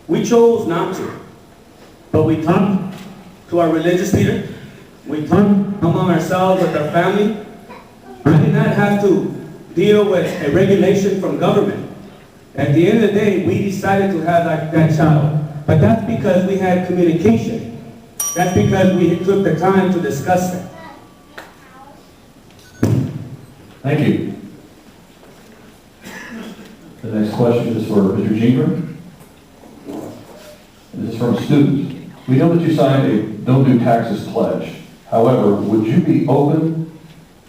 We chose not to, but we talked to our religious leader. We talked among ourselves with our family. I did not have to deal with a regulation from government. At the end of the day, we decided to have that child. But that's because we had communication. That's because we took the time to discuss it. Thank you. The next question is for Mr. Jeandron. This is from students. We know that you signed a Don't Do Taxes pledge. However, would you be open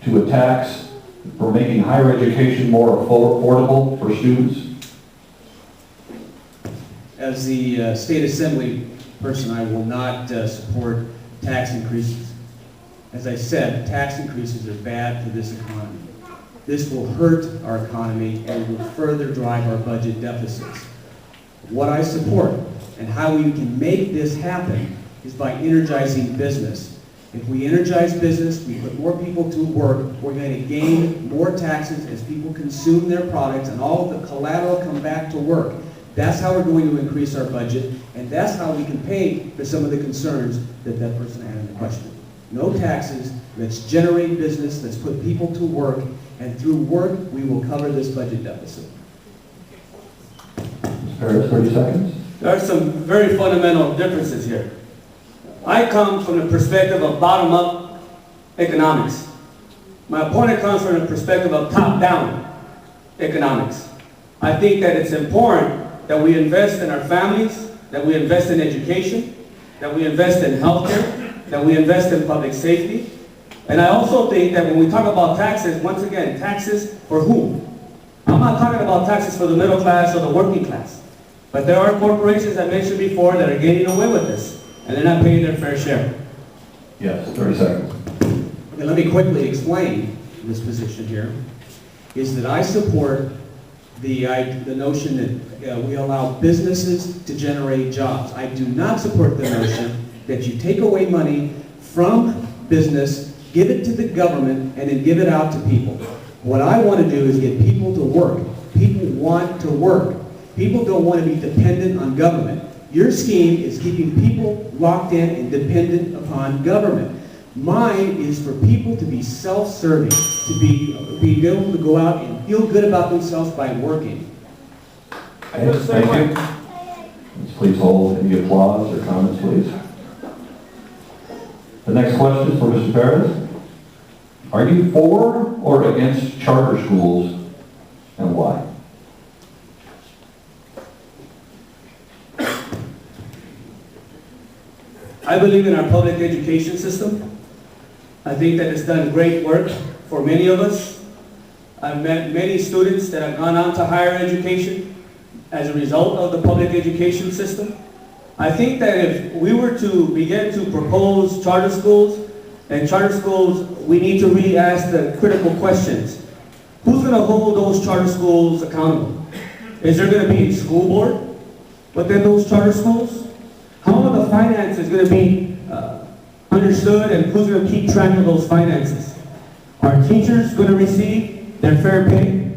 to a tax for making higher education more affordable for students? As the State Assembly person, I will not support tax increases. As I said, tax increases are bad for this economy. This will hurt our economy and will further drive our budget deficits. What I support and how we can make this happen is by energizing business. If we energize business, we put more people to work, we're going to gain more taxes as people consume their products and all of the collateral come back to work. That's how we're going to increase our budget, and that's how we can pay for some of the concerns that that person had in the question. No taxes, let's generate business, let's put people to work, and through work, we will cover this budget deficit. Mr. Perez, 30 seconds. There are some very fundamental differences here. I come from the perspective of bottom-up economics. My opponent comes from the perspective of top-down economics. I think that it's important that we invest in our families, that we invest in education, that we invest in healthcare, that we invest in public safety. And I also think that when we talk about taxes, once again, taxes for whom? I'm not talking about taxes for the middle class or the working class. But there are corporations I mentioned before that are getting away with this, and they're not paying their fair share. Yes, 30 seconds. Okay, let me quickly explain this position here, is that I support the notion that we allow businesses to generate jobs. I do not support the notion that you take away money from business, give it to the government, and then give it out to people. What I want to do is get people to work. People want to work. People don't want to be dependent on government. Your scheme is keeping people locked in and dependent upon government. Mine is for people to be self-serving, to be able to go out and feel good about themselves by working. I feel the same way. Let's please hold any applause or comments, please. The next question is for Mr. Perez. Are you for or against charter schools, and why? I believe in our public education system. I think that it's done great work for many of us. I've met many students that have gone on to higher education as a result of the public education system. I think that if we were to begin to propose charter schools, we need to really ask the critical questions. Who's going to hold those charter schools accountable? Is there going to be a school board within those charter schools? How are the finances going to be understood, and who's going to keep track of those finances? Are teachers going to receive their fair pay?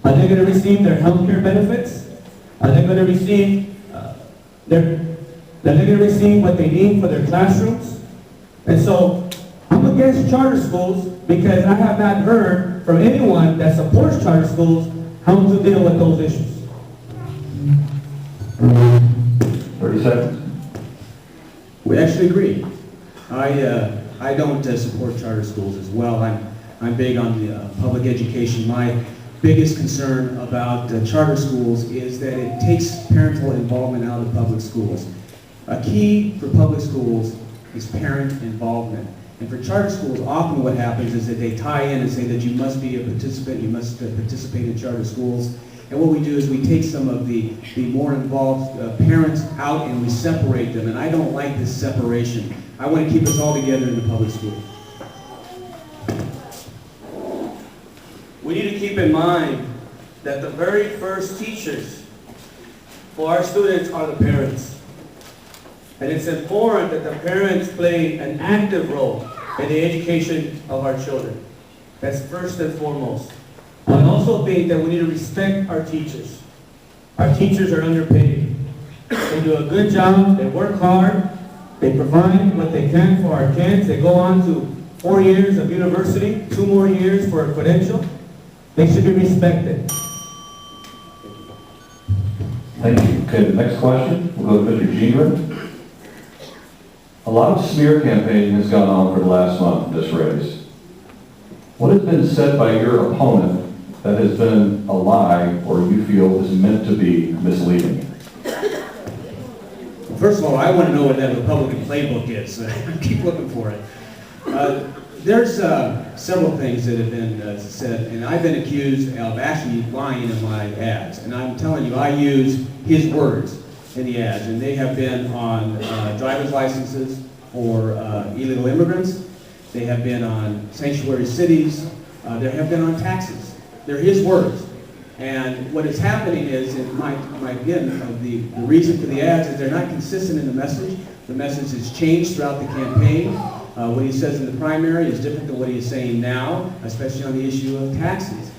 Are they going to receive their health care benefits? Are they going to receive what they need for their classrooms? And so I'm against charter schools because I have not heard from anyone that supports charter schools how to deal with those issues. 30 seconds. We actually agree. I don't support charter schools as well. I'm big on the public education. My biggest concern about charter schools is that it takes parental involvement out of public schools. A key for public schools is parent involvement. And for charter schools, often what happens is that they tie in and say that you must be a participant, you must participate in charter schools. And what we do is we take some of the more involved parents out and we separate them. And I don't like this separation. I want to keep us all together in the public school. We need to keep in mind that the very first teachers for our students are the parents. And it's important that the parents play an active role in the education of our children. That's first and foremost. I also think that we need to respect our teachers. Our teachers are underpaid. The They do a good job, they work hard, they provide what they can for our kids. They go on to 4 years of university, 2 more years for a credential. They should be respected. Thank you. Okay, the next question will go to Mr. Jeandron. A lot of smear campaigning has gone on for the last month in this race. What has been said by your opponent that has been a lie or you feel is meant to be misleading? First of all, I want to know what that Republican playbook is. I keep looking for it. There's several things that have been said, and I've been accused of actually lying in my ads. And I'm telling you, I use his words in the ads, and they have been on driver's licenses for illegal immigrants. They have been on sanctuary cities. They have been on taxes. They're his words. And what is happening is, the reason for the ads is they're not consistent in the message. The message has changed throughout the campaign. What he says in the primary is different than what he is saying now, especially on the issue of taxes.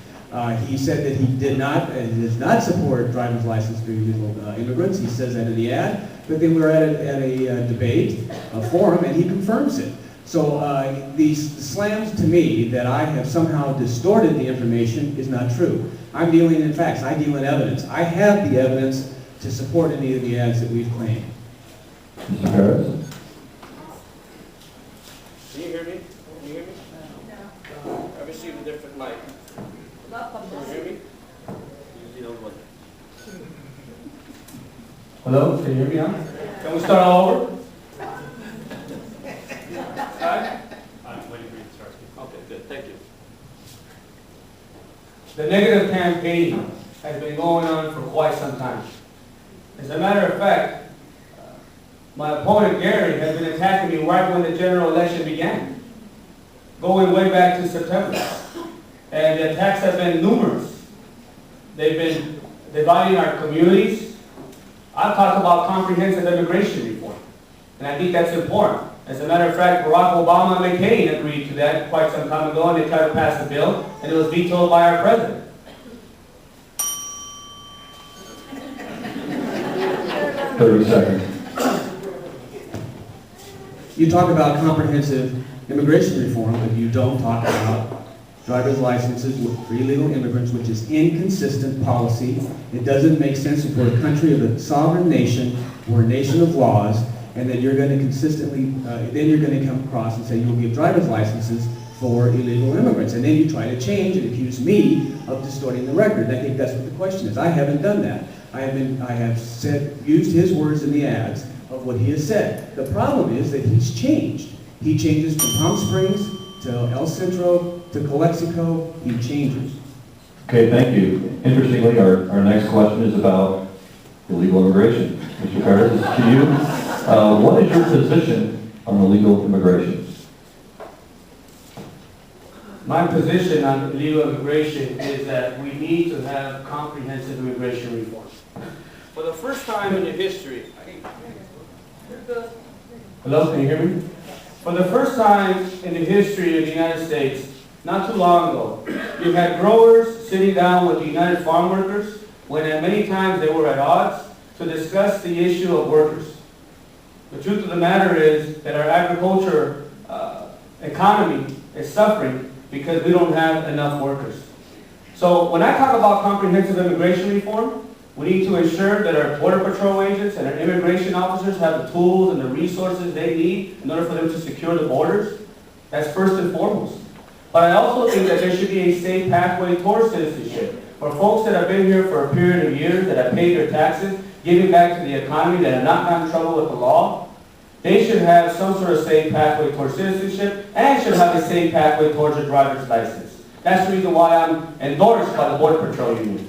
He said that he does not support driver's license for illegal immigrants. He says that in the ad, but then we were at a debate, a forum, and he confirms it. So these slams to me that I have somehow distorted the information is not true. I'm dealing in facts. I deal in evidence. I have the evidence to support any of the ads that we've claimed. Mr. Perez? Can you hear me? Can you hear me? No. I received a different mic. Can you hear me? Hello, can you hear me now? Can we start all over? I'm waiting for you to start speaking. Okay, good. Thank you. The negative campaign has been going on for quite some time. As a matter of fact, my opponent Gary has been attacking me right when the general election began, going way back to September. And the attacks have been numerous. They've been dividing our communities. I've talked about comprehensive immigration reform, and I think that's important. As a matter of fact, Barack Obama and McCain agreed to that quite some time ago, and they tried to pass the bill, and it was vetoed by our president. 30 seconds. You talk about comprehensive immigration reform, but you don't talk about driver's licenses for illegal immigrants, which is inconsistent policy. It doesn't make sense if we're a country of a sovereign nation, we're a nation of laws, and then you're going to consistently, then you're going to come across and say you'll give driver's licenses for illegal immigrants. And then you try to change and accuse me of distorting the record. And I think that's what the question is. I haven't done that. I have used his words in the ads of what he has said. The problem is that he's changed. He changes from Palm Springs to El Centro to Calexico. He changes. Okay, thank you. Interestingly, our next question is about illegal immigration. Mr. Perez, this is to you. What is your position on illegal immigration? My position on illegal immigration is that we need to have comprehensive immigration reform. For the first time in the history, hello, can you hear me? For the first time in the history of the United States, not too long ago, you had growers sitting down with the United Farm Workers when at many times they were at odds to discuss the issue of workers. The truth of the matter is that our agriculture economy is suffering because we don't have enough workers. So when I talk about comprehensive immigration reform, we need to ensure that our Border Patrol agents and our immigration officers have the tools and the resources they need in order for them to secure the borders. That's first and foremost. But I also think that there should be a safe pathway towards citizenship for folks that have been here for a period of years, that have paid their taxes, giving back to the economy, that have not gotten in trouble with the law. They should have some sort of safe pathway towards citizenship and should have a safe pathway towards a driver's license. That's the reason why I'm endorsed by the Border Patrol Union.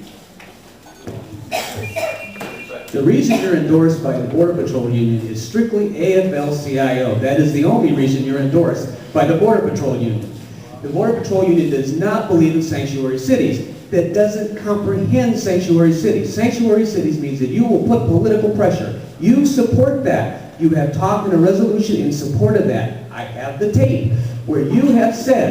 The reason you're endorsed by the Border Patrol Union is strictly AFL-CIO. That is the only reason you're endorsed by the Border Patrol Union. The Border Patrol Union does not believe in sanctuary cities. That doesn't comprehend sanctuary cities. Sanctuary cities means that you will put political pressure. You support that. You have talked in a resolution in support of that. I have the tape where you have said